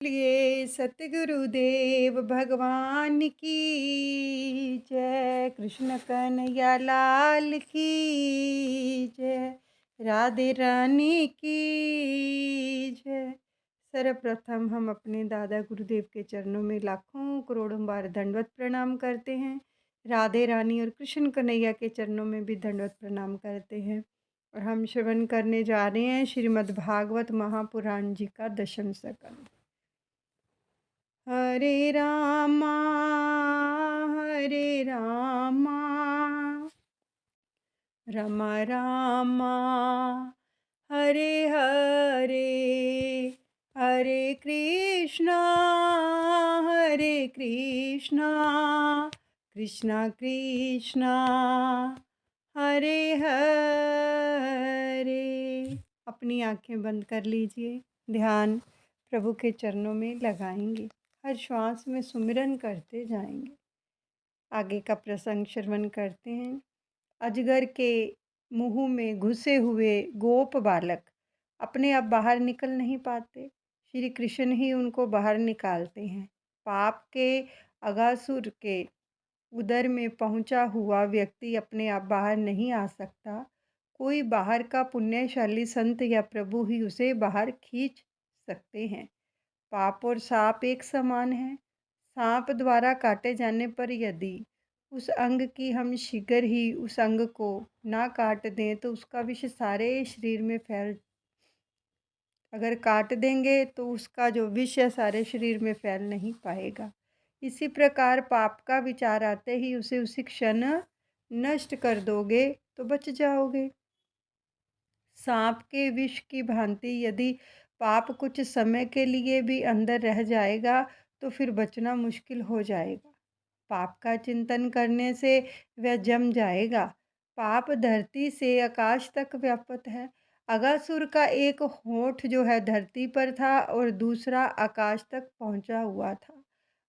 लिए सतगुरुदेव भगवान की जय। कृष्ण कन्हैया लाल की जय। राधे रानी की जय। सर्वप्रथम हम अपने दादा गुरुदेव के चरणों में लाखों करोड़ों बार दंडवत प्रणाम करते हैं। राधे रानी और कृष्ण कन्हैया के चरणों में भी दंडवत प्रणाम करते हैं। और हम श्रवण करने जा रहे हैं श्रीमद् भागवत महापुराण जी का दशम स्कंद। हरे रामा हरे रामा रामा रामा हरे हरे हरे कृष्णा कृष्णा कृष्णा हरे हरे। अपनी आंखें बंद कर लीजिए। ध्यान प्रभु के चरणों में लगाएंगे। हर श्वास में सुमिरन करते जाएंगे। आगे का प्रसंग श्रवण करते हैं। अजगर के मुंह में घुसे हुए गोप बालक अपने आप बाहर निकल नहीं पाते। श्री कृष्ण ही उनको बाहर निकालते हैं। पाप के अगासुर के उदर में पहुंचा हुआ व्यक्ति अपने आप बाहर नहीं आ सकता। कोई बाहर का पुण्यशाली संत या प्रभु ही उसे बाहर खींच सकते हैं। पाप और सांप एक समान है। सांप द्वारा काटे जाने पर यदि उस अंग की हम शीघ्र ही उस अंग को ना काट दें तो उसका विष सारे शरीर में फैल अगर काट देंगे तो उसका जो विष है सारे शरीर में फैल नहीं पाएगा। इसी प्रकार पाप का विचार आते ही उसे उसी क्षण नष्ट कर दोगे तो बच जाओगे। सांप के विष की भांति यदि पाप कुछ समय के लिए भी अंदर रह जाएगा तो फिर बचना मुश्किल हो जाएगा। पाप का चिंतन करने से वह जम जाएगा। पाप धरती से आकाश तक व्याप्त है। अगासुर का एक होंठ जो है धरती पर था और दूसरा आकाश तक पहुंचा हुआ था।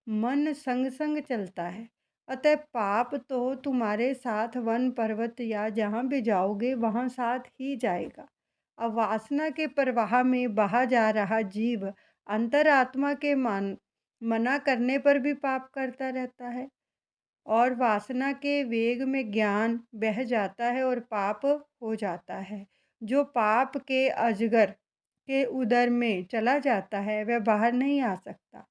मन संग संग चलता है। अतः पाप तो तुम्हारे साथ वन पर्वत या जहाँ भी जाओगे वहाँ साथ ही जाएगा। अब वासना के प्रवाह में बहा जा रहा जीव अंतरात्मा के मना करने पर भी पाप करता रहता है और वासना के वेग में ज्ञान बह जाता है और पाप हो जाता है। जो पाप के अजगर के उदर में चला जाता है वह बाहर नहीं आ सकता।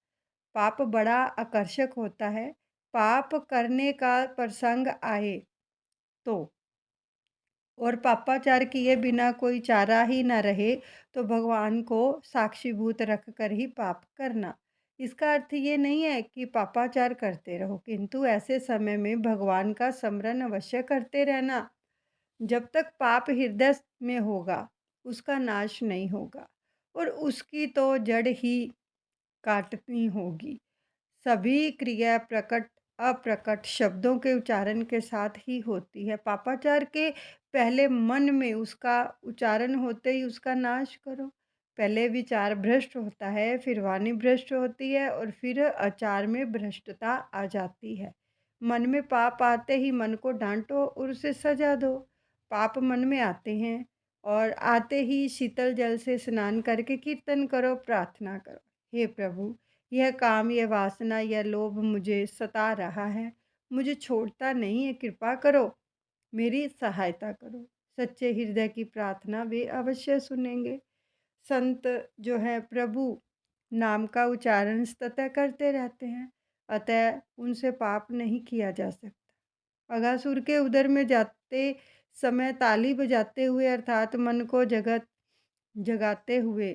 पाप बड़ा आकर्षक होता है। पाप करने का प्रसंग आए तो और पापाचार किए बिना कोई चारा ही न रहे तो भगवान को साक्षीभूत रख कर ही पाप करना। इसका अर्थ ये नहीं है कि पापाचार करते रहो, किंतु ऐसे समय में भगवान का स्मरण अवश्य करते रहना। जब तक पाप हृदय में होगा उसका नाश नहीं होगा और उसकी तो जड़ ही काटनी होगी। सभी क्रिया प्रकट अप्रकट शब्दों के उच्चारण के साथ ही होती है। पापाचार के पहले मन में उसका उच्चारण होते ही उसका नाश करो। पहले विचार भ्रष्ट होता है, फिर वाणी भ्रष्ट होती है और फिर आचार में भ्रष्टता आ जाती है। मन में पाप आते ही मन को डांटो और उसे सजा दो। पाप मन में आते हैं और आते ही शीतल जल से स्नान करके कीर्तन करो, प्रार्थना करो। हे प्रभु, यह काम, यह वासना, यह लोभ मुझे सता रहा है, मुझे छोड़ता नहीं है, कृपा करो, मेरी सहायता करो। सच्चे हृदय की प्रार्थना वे अवश्य सुनेंगे। संत जो है प्रभु नाम का उच्चारण सतत करते रहते हैं, अतः उनसे पाप नहीं किया जा सकता। अगासुर के उदर में जाते समय ताली बजाते हुए अर्थात मन को जगाते हुए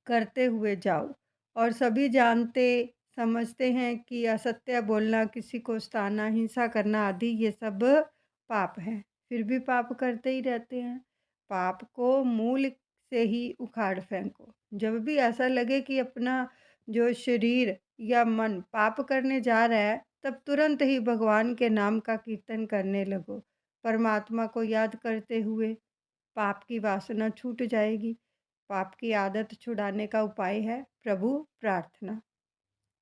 करते हुए जाओ। और सभी जानते समझते हैं कि असत्य बोलना, किसी को सताना, हिंसा करना आदि ये सब पाप है, फिर भी पाप करते ही रहते हैं। पाप को मूल से ही उखाड़ फेंको। जब भी ऐसा लगे कि अपना जो शरीर या मन पाप करने जा रहा है तब तुरंत ही भगवान के नाम का कीर्तन करने लगो। परमात्मा को याद करते हुए पाप की वासना छूट जाएगी। पाप की आदत छुड़ाने का उपाय है प्रभु प्रार्थना।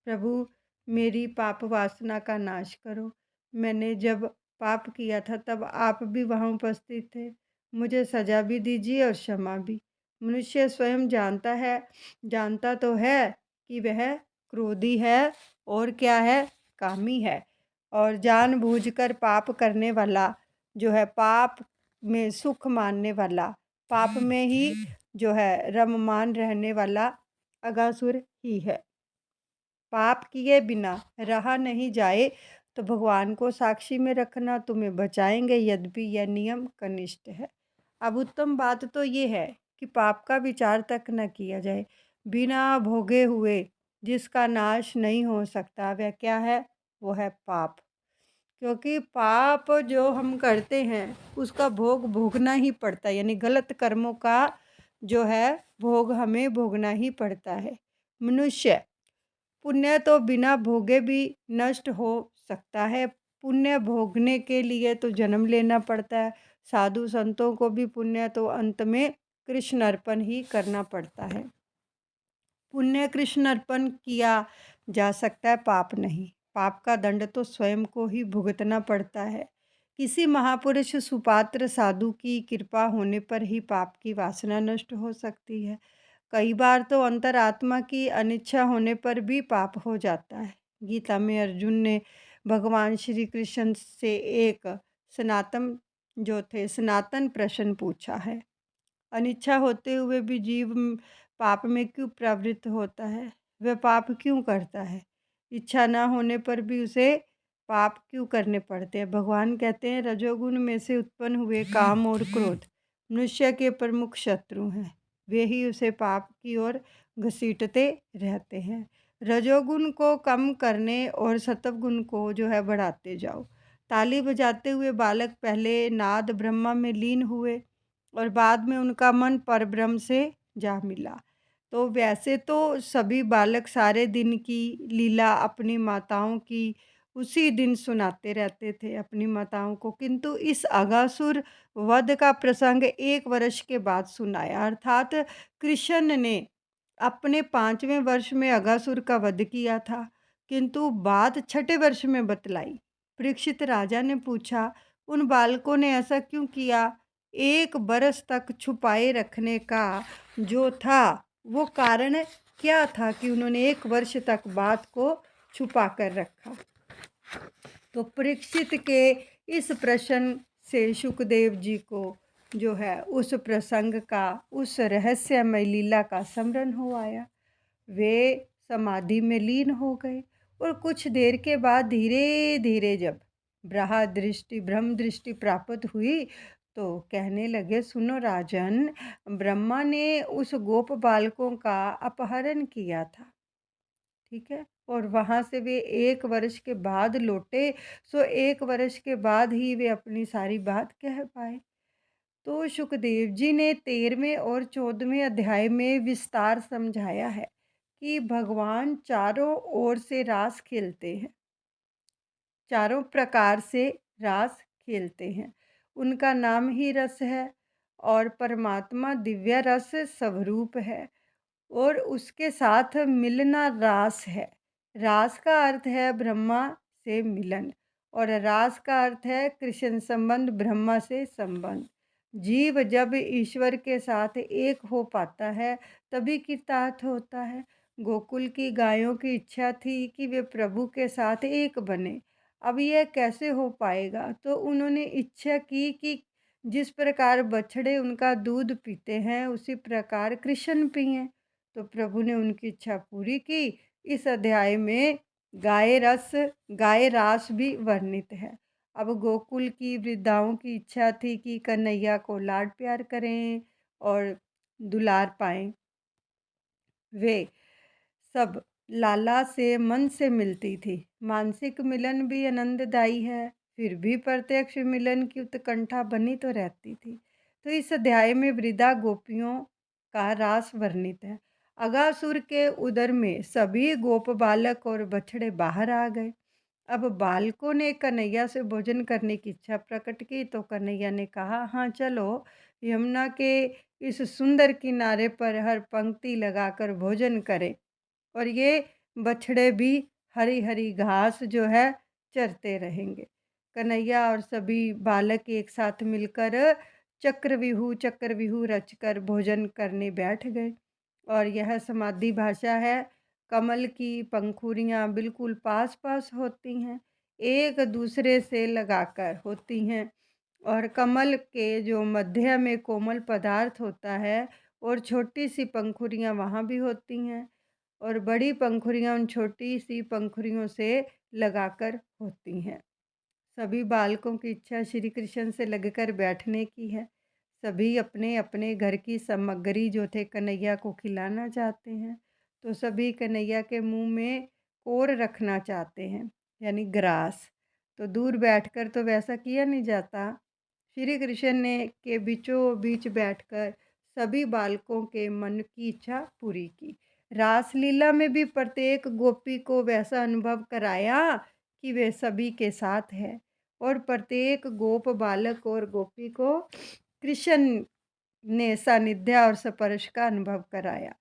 प्रभु, मेरी पाप वासना का नाश करो। मैंने जब पाप किया था तब आप भी वहाँ उपस्थित थे। मुझे सजा भी दीजिए और क्षमा भी। मनुष्य स्वयं जानता तो है कि वह क्रोधी है और क्या है, कामी है, और जानबूझकर पाप करने वाला जो है, पाप में सुख मानने वाला, पाप में ही जो है रममान रहने वाला अगासुर ही है। पाप किए बिना रहा नहीं जाए तो भगवान को साक्षी में रखना तुम्हें बचाएंगे, यद्यपि यह नियम कनिष्ठ है। अब उत्तम बात तो ये है कि पाप का विचार तक न किया जाए। बिना भोगे हुए जिसका नाश नहीं हो सकता वह क्या है, वो है पाप। क्योंकि पाप जो हम करते हैं उसका भोग भोगना ही पड़ता है, यानी गलत कर्मों का जो है भोग हमें भोगना ही पड़ता है। मनुष्य पुण्य तो बिना भोगे भी नष्ट हो सकता है। पुण्य भोगने के लिए तो जन्म लेना पड़ता है। साधु संतों को भी पुण्य तो अंत में कृष्ण अर्पण ही करना पड़ता है। पुण्य कृष्ण अर्पण किया जा सकता है, पाप नहीं। पाप का दंड तो स्वयं को ही भुगतना पड़ता है। किसी महापुरुष सुपात्र साधु की कृपा होने पर ही पाप की वासना नष्ट हो सकती है। कई बार तो अंतरात्मा की अनिच्छा होने पर भी पाप हो जाता है। गीता में अर्जुन ने भगवान श्री कृष्ण से एक सनातन प्रश्न पूछा है। अनिच्छा होते हुए भी जीव पाप में क्यों प्रवृत्त होता है? वह पाप क्यों करता है? इच्छा ना होने पर भी उसे पाप क्यों करने पड़ते हैं? भगवान कहते हैं रजोगुण में से उत्पन्न हुए काम और क्रोध मनुष्य के प्रमुख शत्रु हैं। वे ही उसे पाप की ओर घसीटते रहते हैं। रजोगुण को कम करने और सत्वगुण को जो है बढ़ाते जाओ। ताली बजाते हुए बालक पहले नाद ब्रह्मा में लीन हुए और बाद में उनका मन परब्रह्म से जा मिला। तो वैसे तो सभी बालक सारे दिन की लीला अपनी माताओं की उसी दिन सुनाते रहते थे अपनी माताओं को, किंतु इस अगासुर वध का प्रसंग 1 वर्ष के बाद सुनाया। अर्थात कृष्ण ने अपने 5वें वर्ष में अगासुर का वध किया था, किंतु बात 6ठे वर्ष में बतलाई। परीक्षित राजा ने पूछा, उन बालकों ने ऐसा क्यों किया? 1 बरस तक छुपाए रखने का जो था वो कारण क्या था कि उन्होंने 1 वर्ष तक बात को छुपा कर रखा? तो परीक्षित के इस प्रश्न से सुखदेव जी को जो है उस प्रसंग का, उस रहस्यमय लीला का स्मरण हो आया। वे समाधि में लीन हो गए और कुछ देर के बाद धीरे धीरे जब ब्रह्म दृष्टि प्राप्त हुई तो कहने लगे, सुनो राजन, ब्रह्मा ने उस गोप बालकों का अपहरण किया था, ठीक है, और वहाँ से वे 1 वर्ष के बाद लौटे। सो 1 वर्ष के बाद ही वे अपनी सारी बात कह पाए। तो सुखदेव जी ने 13वें और 14वें अध्याय में विस्तार समझाया है कि भगवान चारों ओर से रास खेलते हैं, चारों प्रकार से रास खेलते हैं। उनका नाम ही रस है और परमात्मा दिव्य रस स्वरूप है और उसके साथ मिलना रास है। रास का अर्थ है ब्रह्मा से मिलन और रास का अर्थ है कृष्ण संबंध, ब्रह्मा से संबंध। जीव जब ईश्वर के साथ एक हो पाता है तभी कृतार्थ होता है। गोकुल की गायों की इच्छा थी कि वे प्रभु के साथ एक बने। अब यह कैसे हो पाएगा? तो उन्होंने इच्छा की कि जिस प्रकार बछड़े उनका दूध पीते हैं उसी प्रकार कृष्ण पिएं। तो प्रभु ने उनकी इच्छा पूरी की। इस अध्याय में गाय रास भी वर्णित है। अब गोकुल की वृद्धाओं की इच्छा थी कि कन्हैया को लाड प्यार करें और दुलार पाएं। वे सब लाला से मन से मिलती थी। मानसिक मिलन भी आनंददायी है, फिर भी प्रत्यक्ष मिलन की उत्कंठा बनी तो रहती थी। तो इस अध्याय में वृद्धा गोपियों का रास वर्णित है। अगासुर के उदर में सभी गोप बालक और बछड़े बाहर आ गए। अब बालकों ने कन्हैया से भोजन करने की इच्छा प्रकट की तो कन्हैया ने कहा, हाँ चलो, यमुना के इस सुंदर किनारे पर हर पंक्ति लगाकर भोजन करें और ये बछड़े भी हरी हरी घास जो है चरते रहेंगे। कन्हैया और सभी बालक एक साथ मिलकर चक्रव्यूह रचकर भोजन करने बैठ गए। और यह समाधि भाषा है। कमल की पंखुड़ियाँ बिल्कुल पास-पास होती हैं, एक दूसरे से लगाकर होती हैं और कमल के जो मध्य में कोमल पदार्थ होता है और छोटी-सी पंखुड़ियाँ वहाँ भी होती हैं और बड़ी पंखुड़ियाँ उन छोटी-सी पंखुड़ियों से लगाकर होती हैं। सभी बालकों की इच्छा श्री कृष्ण से लगकर बैठने की है। सभी अपने-अपने घर की सामग्री जो थे कन्हैया को खिलाना चाहते हैं। तो सभी कन्हैया के मुँह में कोर रखना चाहते हैं, यानी ग्रास। तो दूर बैठकर तो वैसा किया नहीं जाता। श्री कृष्ण ने के बीचों बीच बैठकर सभी बालकों के मन की इच्छा पूरी की। रासलीला में भी प्रत्येक गोपी को वैसा अनुभव कराया कि वे सभी के साथ है और प्रत्येक गोप बालक और गोपी को कृष्ण ने सानिध्य और स्पर्श का अनुभव कराया।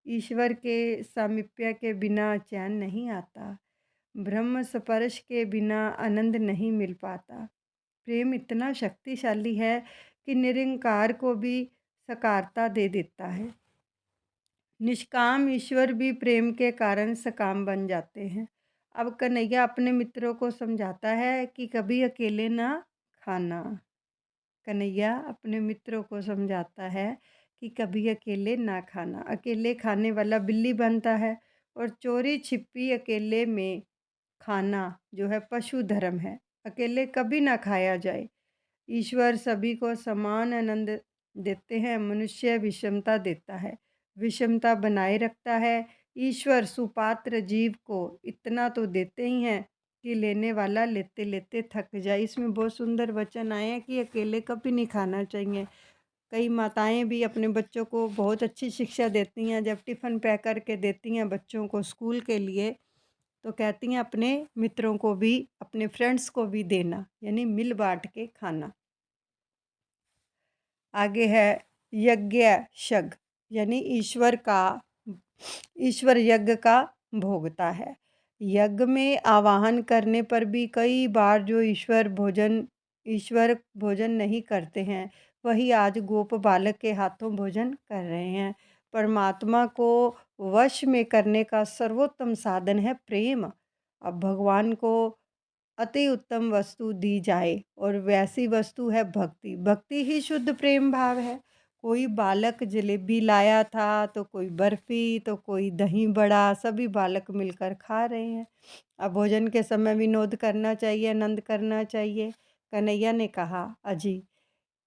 ईश्वर के सामीप्य के बिना चैन नहीं आता। ब्रह्म स्पर्श के बिना आनंद नहीं मिल पाता। प्रेम इतना शक्तिशाली है कि निरंकार को भी साकारता दे देता है। निष्काम ईश्वर भी प्रेम के कारण सकाम बन जाते हैं। अब कन्हैया अपने मित्रों को समझाता है कि कभी अकेले ना खाना। कन्हैया अपने मित्रों को समझाता है कि कभी अकेले ना खाना। अकेले खाने वाला बिल्ली बनता है और चोरी छिपी अकेले में खाना जो है पशु धर्म है। अकेले कभी ना खाया जाए। ईश्वर सभी को समान आनंद देते हैं, मनुष्य विषमता देता है, विषमता बनाए रखता है। ईश्वर सुपात्र जीव को इतना तो देते ही हैं कि लेने वाला लेते लेते थक जाए। इसमें बहुत सुंदर वचन आए हैं कि अकेले कभी नहीं खाना चाहिए। कई माताएं भी अपने बच्चों को बहुत अच्छी शिक्षा देती हैं, जब टिफ़िन पैक करके देती हैं बच्चों को स्कूल के लिए, तो कहती हैं अपने मित्रों को भी, अपने फ्रेंड्स को भी देना, यानी मिल बांट के खाना। आगे है यज्ञ शग, यानी ईश्वर यज्ञ का भोगता है। यज्ञ में आवाहन करने पर भी कई बार जो ईश्वर भोजन नहीं करते हैं, वही आज गोप बालक के हाथों भोजन कर रहे हैं। परमात्मा को वश में करने का सर्वोत्तम साधन है प्रेम। अब भगवान को अति उत्तम वस्तु दी जाए और वैसी वस्तु है भक्ति। भक्ति ही शुद्ध प्रेम भाव है। कोई बालक जलेबी लाया था, तो कोई बर्फ़ी, तो कोई दही बड़ा, सभी बालक मिलकर खा रहे हैं। अब भोजन के समय विनोद करना चाहिए, आनंद करना चाहिए। कन्हैया ने कहा, अजी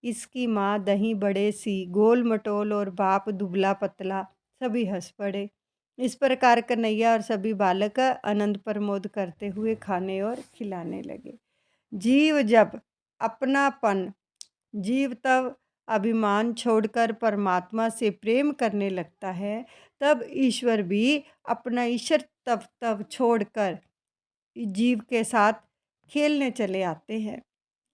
इसकी माँ दही बड़े सी, गोल मटोल और बाप दुबला पतला। सभी हंस पड़े। इस प्रकार कन्हैया और सभी बालक आनंद प्रमोद करते हुए खाने और खिलाने लगे। जीव तब अभिमान छोड़कर परमात्मा से प्रेम करने लगता है, तब ईश्वर भी अपना ईश्वर तब छोड़कर जीव के साथ खेलने चले आते हैं।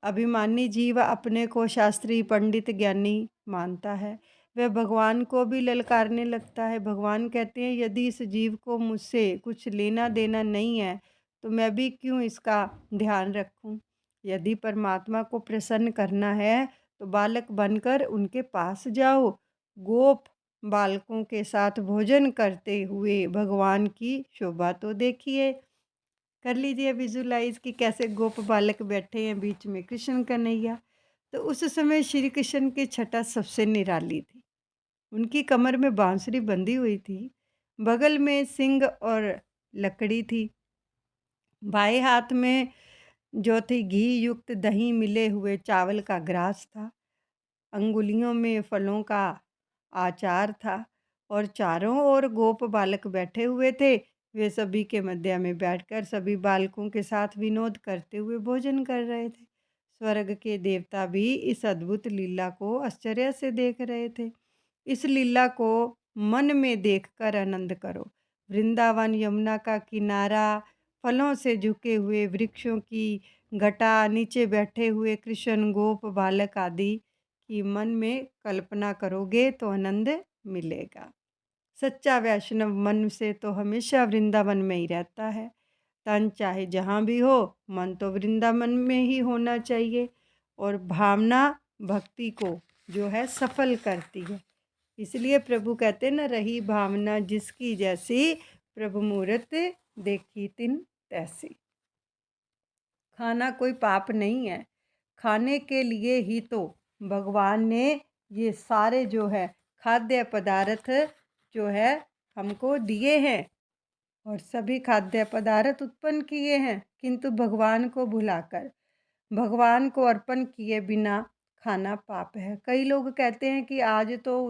अभिमानी जीव अपने को शास्त्री पंडित ज्ञानी मानता है, वह भगवान को भी ललकारने लगता है। भगवान कहते हैं, यदि इस जीव को मुझसे कुछ लेना देना नहीं है, तो मैं भी क्यों इसका ध्यान रखूं। यदि परमात्मा को प्रसन्न करना है तो बालक बनकर उनके पास जाओ। गोप बालकों के साथ भोजन करते हुए भगवान की शोभा तो देखिए। कर लीजिए विजुलाइज कि कैसे गोप बालक बैठे हैं बीच में कृष्ण कन्हैया। तो उस समय श्री कृष्ण की छटा सबसे निराली थी। उनकी कमर में बांसुरी बंधी हुई थी, बगल में सिंग और लकड़ी थी, बाएं हाथ में जो थी घी युक्त दही मिले हुए चावल का ग्रास था, अंगुलियों में फलों का आचार था और चारों ओर गोप बालक बैठे हुए थे। वे सभी के मध्य में बैठकर सभी बालकों के साथ विनोद करते हुए भोजन कर रहे थे। स्वर्ग के देवता भी इस अद्भुत लीला को आश्चर्य से देख रहे थे। इस लीला को मन में देखकर आनंद करो। वृंदावन यमुना का किनारा, फलों से झुके हुए वृक्षों की घटा, नीचे बैठे हुए कृष्ण गोप बालक आदि की मन में कल्पना करोगे तो आनंद मिलेगा। सच्चा वैष्णव मन से तो हमेशा वृंदावन में ही रहता है। तन चाहे जहाँ भी हो, मन तो वृंदावन में ही होना चाहिए और भावना भक्ति को जो है सफल करती है। इसलिए प्रभु कहते न रही भावना जिसकी जैसी, प्रभु मूरत देखी तिन तैसी। खाना कोई पाप नहीं है, खाने के लिए ही तो भगवान ने ये सारे जो है खाद्य पदार्थ जो है हमको दिए हैं, और सभी खाद्य पदार्थ उत्पन्न किए हैं, किंतु भगवान को भुलाकर, भगवान को अर्पण किए बिना खाना पाप है। कई लोग कहते हैं कि आज तो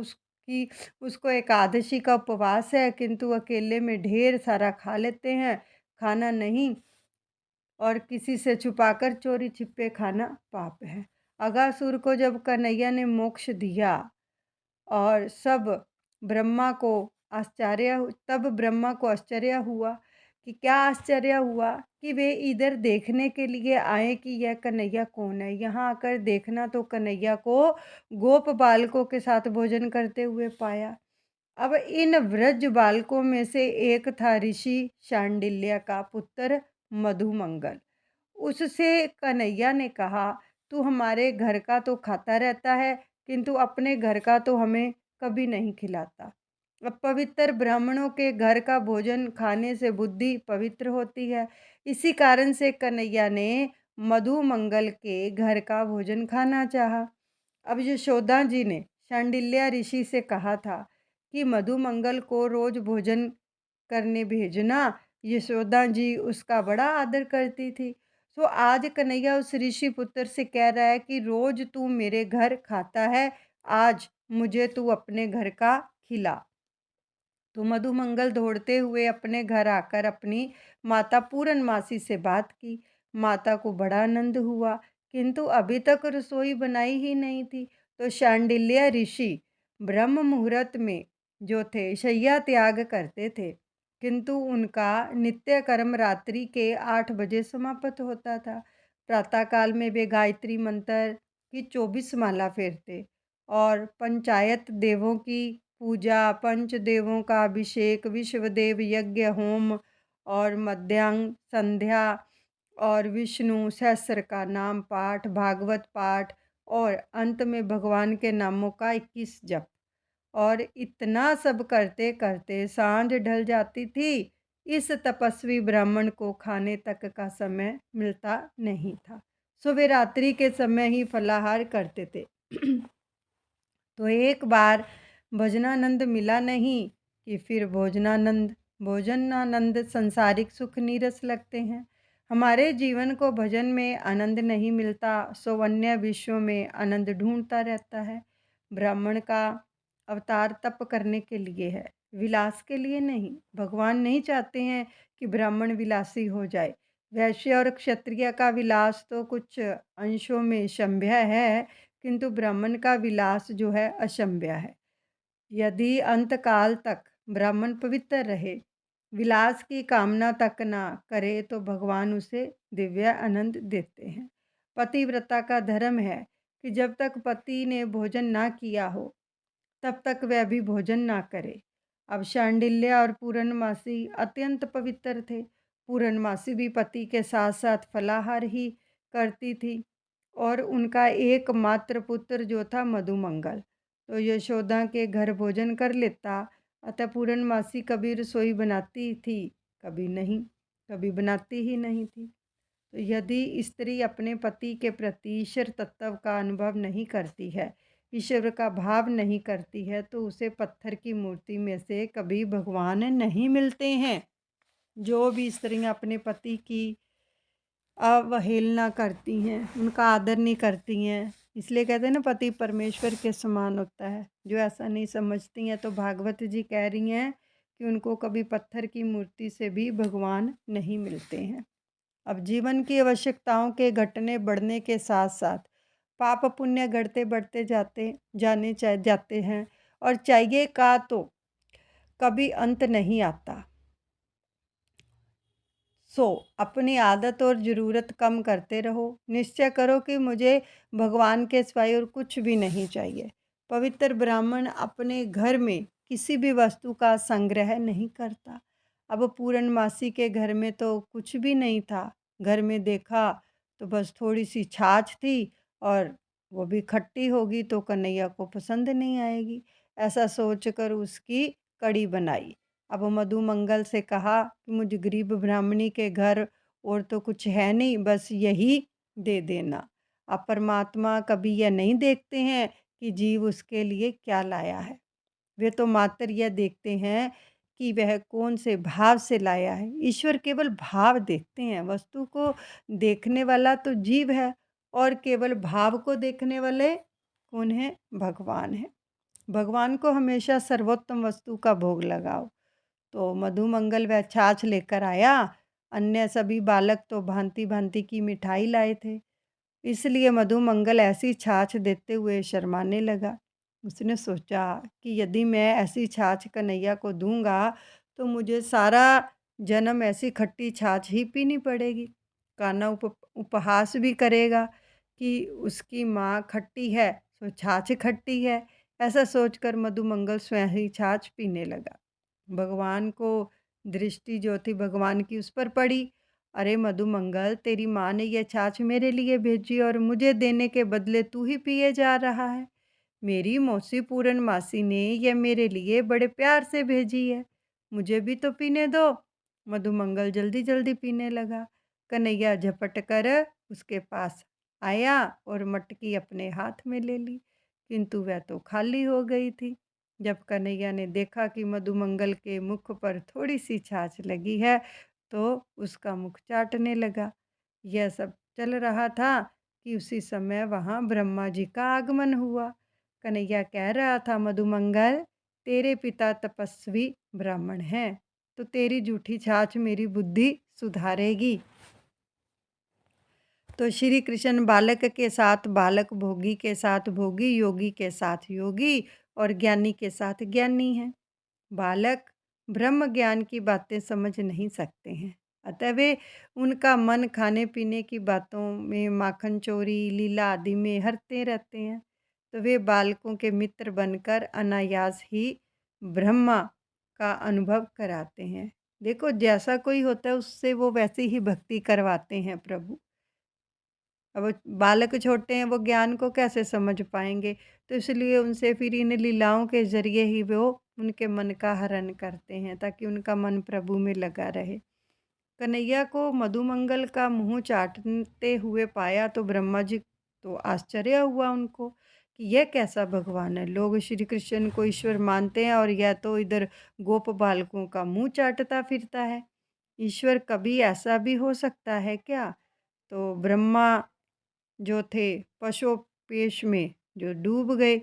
उसको एकादशी का उपवास है, किंतु अकेले में ढेर सारा खा लेते हैं, खाना नहीं, और किसी से छुपाकर चोरी छिपे खाना पाप है। अगासुर को जब कन्हैया ने मोक्ष दिया और तब ब्रह्मा को आश्चर्य हुआ कि क्या आश्चर्य हुआ कि वे इधर देखने के लिए आए कि यह कन्हैया कौन है। यहाँ आकर देखना तो कन्हैया को गोप बालकों के साथ भोजन करते हुए पाया। अब इन व्रज बालकों में से एक था ऋषि शांडिल्य का पुत्र मधुमंगल। उससे कन्हैया ने कहा, तू हमारे घर का तो खाता रहता है, किंतु अपने घर का तो हमें कभी नहीं खिलाता। अब पवित्र ब्राह्मणों के घर का भोजन खाने से बुद्धि पवित्र होती है। इसी कारण से कन्हैया ने मधुमंगल के घर का भोजन खाना चाहा। अब यशोदा जी ने शांडिल्य ऋषि से कहा था कि मधुमंगल को रोज भोजन करने भेजना। यशोदा जी उसका बड़ा आदर करती थी। तो आज कन्हैया उस ऋषि पुत्र से कह रहा है कि रोज तू मेरे घर खाता है, आज मुझे तू अपने घर का खिला। तो मधुमंगल दौड़ते हुए अपने घर आकर अपनी माता पूरनमासी से बात की। माता को बड़ा आनंद हुआ, किंतु अभी तक रसोई बनाई ही नहीं थी। तो शांडिल्य ऋषि ब्रह्म मुहूर्त में जो थे शैया त्याग करते थे, किंतु उनका नित्य कर्म रात्रि के 8 बजे समाप्त होता था। प्रातःकाल में वे गायत्री मंत्र की 24 माला फेरते और पंचायत देवों की पूजा, पंचदेवों का अभिषेक, विश्वदेव यज्ञ होम और मध्यांग संध्या और विष्णु सहस्त्र का नाम पाठ, भागवत पाठ और अंत में भगवान के नामों का 21 जप। और इतना सब करते करते सांझ ढल जाती थी। इस तपस्वी ब्राह्मण को खाने तक का समय मिलता नहीं था। सो वे रात्रि के समय ही फलाहार करते थे। तो एक बार भजनानंद मिला नहीं कि फिर भोजनानंद सांसारिक सुख नीरस लगते हैं। हमारे जीवन को भजन में आनंद नहीं मिलता, सो अन्य विश्वों में आनंद ढूंढता रहता है। ब्राह्मण का अवतार तप करने के लिए है, विलास के लिए नहीं। भगवान नहीं चाहते हैं कि ब्राह्मण विलासी हो जाए। वैश्य और क्षत्रिय का विलास तो कुछ अंशों में शंभ्य है, किंतु ब्राह्मण का विलास जो है अशंभ्य है। यदि अंतकाल तक ब्राह्मण पवित्र रहे, विलास की कामना तक ना करे, तो भगवान उसे दिव्य आनंद देते हैं। पतिव्रता का धर्म है कि जब तक पति ने भोजन ना किया हो, तब तक वह भी भोजन ना करे। अब शांडिल्य और पूरनमासी अत्यंत पवित्र थे। पूरनमासी भी पति के साथ साथ फलाहार ही करती थी, और उनका एकमात्र पुत्र जो था मधुमंगल, तो यशोदा के घर भोजन कर लेता। अतः पूरनमासी कभी रसोई बनाती थी, कभी नहीं, कभी बनाती ही नहीं थी। तो यदि स्त्री अपने पति के प्रति ईश्वर तत्व का अनुभव नहीं करती है, ईश्वर का भाव नहीं करती है, तो उसे पत्थर की मूर्ति में से कभी भगवान नहीं मिलते हैं। जो भी स्त्रियां अपने पति की अवहेलना करती हैं, उनका आदर नहीं करती हैं, इसलिए कहते हैं ना पति परमेश्वर के समान होता है। जो ऐसा नहीं समझती हैं, तो भागवत जी कह रही हैं कि उनको कभी पत्थर की मूर्ति से भी भगवान नहीं मिलते हैं। अब जीवन की आवश्यकताओं के घटने बढ़ने के साथ साथ पाप पुण्य घटते बढ़ते जाते हैं, और चाहिए का तो कभी अंत नहीं आता। सो अपनी आदत और ज़रूरत कम करते रहो। निश्चय करो कि मुझे भगवान के सिवाय और कुछ भी नहीं चाहिए। पवित्र ब्राह्मण अपने घर में किसी भी वस्तु का संग्रह नहीं करता। अब पूरनमासी के घर में तो कुछ भी नहीं था। घर में देखा तो बस थोड़ी सी छाछ थी और वो भी खट्टी होगी तो कन्हैया को पसंद नहीं आएगी। ऐसा सोचकर उसकी कड़ी बनाई। अब मधु मंगल से कहा कि मुझे गरीब ब्राह्मणी के घर और तो कुछ है नहीं, बस यही दे देना। अब परमात्मा कभी यह नहीं देखते हैं कि जीव उसके लिए क्या लाया है। वे तो मात्र यह देखते हैं कि वह कौन से भाव से लाया है। ईश्वर केवल भाव देखते हैं। वस्तु को देखने वाला तो जीव है और केवल भाव को देखने वाले कौन है? भगवान है। भगवान को हमेशा सर्वोत्तम वस्तु का भोग लगाओ। तो मधुमंगल वह छाछ लेकर आया। अन्य सभी बालक तो भांति-भांति की मिठाई लाए थे। इसलिए मधुमंगल ऐसी छाछ देते हुए शर्माने लगा। उसने सोचा कि यदि मैं ऐसी छाछ कन्हैया को दूँगा, तो मुझे सारा जन्म ऐसी खट्टी छाछ ही पीनी पड़ेगी। कान्हा उपहास भी करेगा कि उसकी माँ खट्टी है, तो छाछ खट्टी है। ऐसा सोचकर मधुमंगल स्वयं ही छाछ पीने लगा। भगवान को दृष्टि जो थी भगवान की उस पर पड़ी। अरे मधुमंगल, तेरी माँ ने यह छाछ मेरे लिए भेजी और मुझे देने के बदले तू ही पिए जा रहा है। मेरी मौसी पूरन मासी ने यह मेरे लिए बड़े प्यार से भेजी है, मुझे भी तो पीने दो। मधुमंगल जल्दी जल्दी पीने लगा। कन्हैया झपट कर उसके पास आया और मटकी अपने हाथ में ले ली, किंतु वह तो खाली हो गई थी। जब कन्हैया ने देखा कि मधुमंगल के मुख पर थोड़ी सी छाछ लगी है, तो उसका मुख चाटने लगा। यह सब चल रहा था कि उसी समय वहाँ ब्रह्मा जी का आगमन हुआ। कन्हैया कह रहा था, मधुमंगल, तेरे पिता तपस्वी ब्राह्मण हैं, तो तेरी जूठी छाछ मेरी बुद्धि सुधारेगी। तो श्री कृष्ण बालक के साथ बालक, भोगी के साथ भोगी, योगी के साथ योगी और ज्ञानी के साथ ज्ञानी हैं। बालक ब्रह्म ज्ञान की बातें समझ नहीं सकते हैं, अतः वे उनका मन खाने पीने की बातों में, माखन चोरी, लीला आदि में हरते रहते हैं। तो वे बालकों के मित्र बनकर अनायास ही ब्रह्मा का अनुभव कराते हैं। देखो, जैसा कोई होता है उससे वो वैसी ही भक्ति करवाते हैं प्रभु। अब वो बालक छोटे हैं, वो ज्ञान को कैसे समझ पाएँगे? तो इसलिए उनसे फिर इन लीलाओं के ज़रिए ही वो उनके मन का हरण करते हैं, ताकि उनका मन प्रभु में लगा रहे। कन्हैया को मधुमंगल का मुँह चाटते हुए पाया तो ब्रह्मा जी तो आश्चर्य हुआ उनको कि यह कैसा भगवान है? लोग श्री कृष्ण को ईश्वर मानते हैं और यह तो इधर गोप बालकों का मुँह चाटता फिरता है। ईश्वर कभी ऐसा भी हो सकता है क्या? तो ब्रह्मा जो थे पशोपेश में जो डूब गए।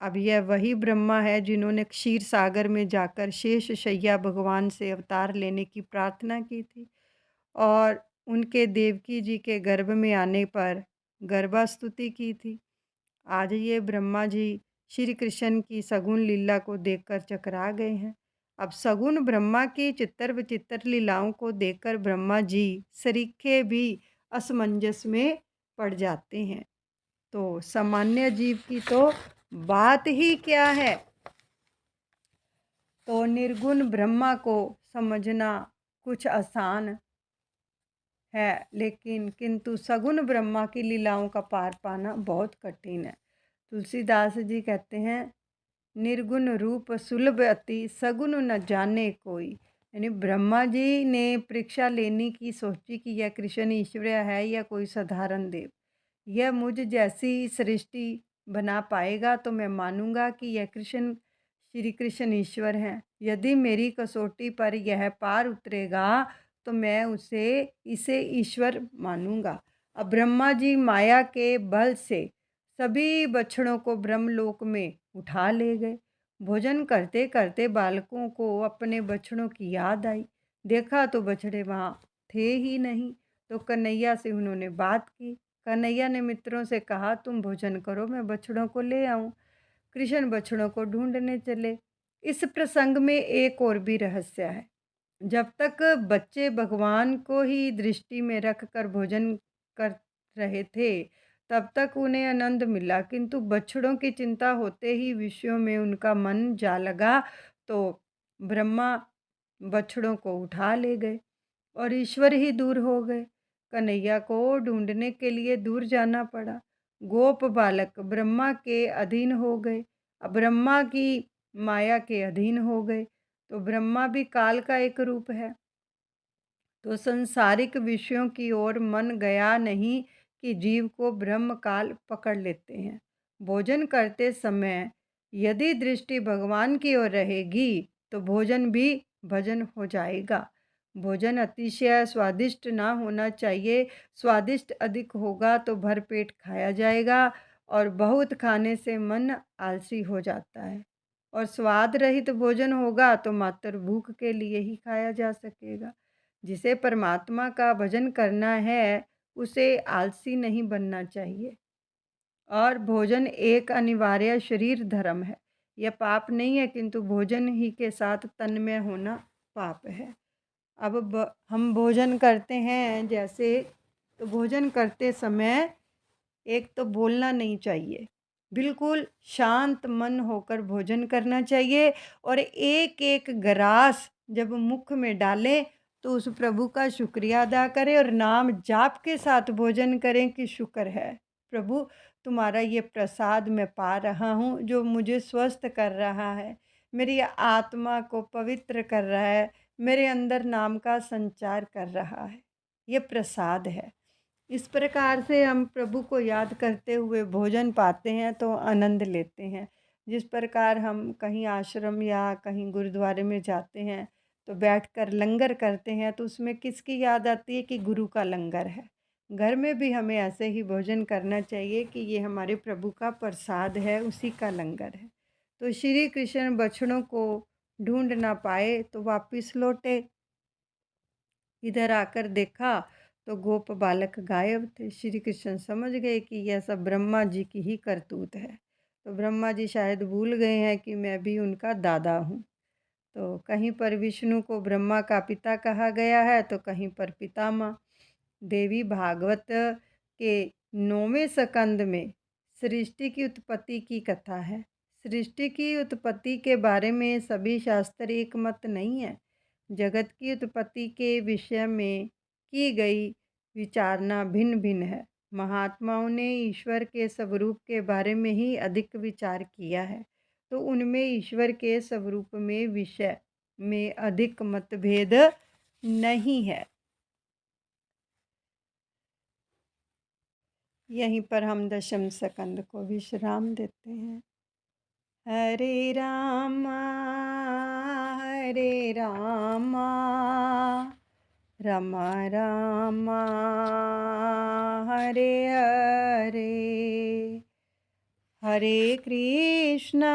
अब यह वही ब्रह्मा है जिन्होंने क्षीर सागर में जाकर शेष शैया भगवान से अवतार लेने की प्रार्थना की थी और उनके देवकी जी के गर्भ में आने पर गर्भास्तुति की थी। आज ये ब्रह्मा जी श्री कृष्ण की सगुन लीला को देखकर चकरा गए हैं। अब सगुन ब्रह्मा की चित्तर विचित्र लीलाओं को देखकर ब्रह्मा जी सरीखे भी असमंजस में पड़ जाते हैं। तो सामान्य जीव की तो बात ही क्या है। तो निर्गुण ब्रह्मा को समझना कुछ आसान है, लेकिन किंतु सगुण ब्रह्मा की लीलाओं का पार पाना बहुत कठिन है। तुलसीदास जी कहते हैं, निर्गुण रूप सुलभ अति, सगुण न जाने कोई। यानी ब्रह्मा जी ने परीक्षा लेने की सोची कि यह कृष्ण ईश्वर है या कोई साधारण देव। यह मुझ जैसी सृष्टि बना पाएगा तो मैं मानूंगा कि यह कृष्ण श्री कृष्ण ईश्वर हैं। यदि मेरी कसौटी पर यह पार उतरेगा तो मैं इसे ईश्वर मानूंगा। अब ब्रह्मा जी माया के बल से सभी बछड़ों को ब्रह्मलोक में उठा ले गए। भोजन करते करते बालकों को अपने बछड़ों की याद आई। देखा तो बछड़े वहाँ थे ही नहीं। तो कन्हैया से उन्होंने बात की। कन्हैया ने मित्रों से कहा, तुम भोजन करो, मैं बछड़ों को ले आऊं। कृष्ण बछड़ों को ढूंढने चले। इस प्रसंग में एक और भी रहस्य है। जब तक बच्चे भगवान को ही दृष्टि में रख कर भोजन कर रहे थे, तब तक उन्हें आनंद मिला, किंतु बछड़ों की चिंता होते ही विषयों में उनका मन जा लगा, तो ब्रह्मा बछड़ों को उठा ले गए और ईश्वर ही दूर हो गए। कन्हैया को ढूंढने के लिए दूर जाना पड़ा। गोप बालक ब्रह्मा के अधीन हो गए, अब ब्रह्मा की माया के अधीन हो गए। तो ब्रह्मा भी काल का एक रूप है। तो संसारिक विषयों की ओर मन गया नहीं कि जीव को ब्रह्म काल पकड़ लेते हैं। भोजन करते समय यदि दृष्टि भगवान की ओर रहेगी तो भोजन भी भजन हो जाएगा। भोजन अतिशय स्वादिष्ट ना होना चाहिए। स्वादिष्ट अधिक होगा तो भरपेट खाया जाएगा और बहुत खाने से मन आलसी हो जाता है। और स्वाद रहित भोजन होगा तो मात्र भूख के लिए ही खाया जा सकेगा। जिसे परमात्मा का भजन करना है, उसे आलसी नहीं बनना चाहिए। और भोजन एक अनिवार्य शरीर धर्म है। यह पाप नहीं है, किंतु भोजन ही के साथ तन्मय होना पाप है। अब हम भोजन करते हैं जैसे, तो भोजन करते समय एक तो बोलना नहीं चाहिए, बिल्कुल शांत मन होकर भोजन करना चाहिए। और एक एक ग्रास जब मुख में डालें तो उस प्रभु का शुक्रिया अदा करें और नाम जाप के साथ भोजन करें कि शुक्र है प्रभु, तुम्हारा ये प्रसाद मैं पा रहा हूँ जो मुझे स्वस्थ कर रहा है, मेरी आत्मा को पवित्र कर रहा है, मेरे अंदर नाम का संचार कर रहा है, ये प्रसाद है। इस प्रकार से हम प्रभु को याद करते हुए भोजन पाते हैं तो आनंद लेते हैं। जिस प्रकार हम कहीं आश्रम या कहीं गुरुद्वारे में जाते हैं तो बैठकर लंगर करते हैं तो उसमें किसकी याद आती है कि गुरु का लंगर है। घर में भी हमें ऐसे ही भोजन करना चाहिए कि ये हमारे प्रभु का प्रसाद है, उसी का लंगर है। तो श्री कृष्ण बछड़ों को ढूंढ ना पाए तो वापिस लौटे। इधर आकर देखा तो गोप बालक गायब थे। श्री कृष्ण समझ गए कि यह सब ब्रह्मा जी की ही करतूत है। तो ब्रह्मा जी शायद भूल गए हैं कि मैं भी उनका दादा हूँ। तो कहीं पर विष्णु को ब्रह्मा का पिता कहा गया है तो कहीं पर पितामह। देवी भागवत के 9वें स्कंद में सृष्टि की उत्पत्ति की कथा है। सृष्टि की उत्पत्ति के बारे में सभी शास्त्र एक मत नहीं है। जगत की उत्पत्ति के विषय में की गई विचारना भिन्न भिन्न है। महात्माओं ने ईश्वर के स्वरूप के बारे में ही अधिक विचार किया है, तो उनमें ईश्वर के स्वरूप में विषय में अधिक मतभेद नहीं है। यहीं पर हम दशम स्कंद को विश्राम देते हैं। हरे रामा रामा रामा हरे हरे, हरे कृष्णा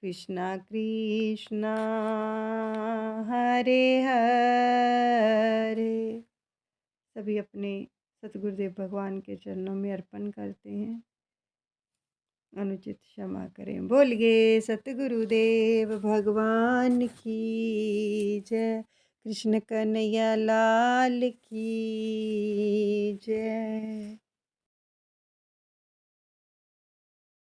कृष्णा कृष्णा हरे हरे। सभी अपने सतगुरुदेव भगवान के चरणों में अर्पण करते हैं। अनुचित क्षमा करें। बोलिए सतगुरुदेव भगवान की जय। कृष्ण कन्हैया लाल की जय।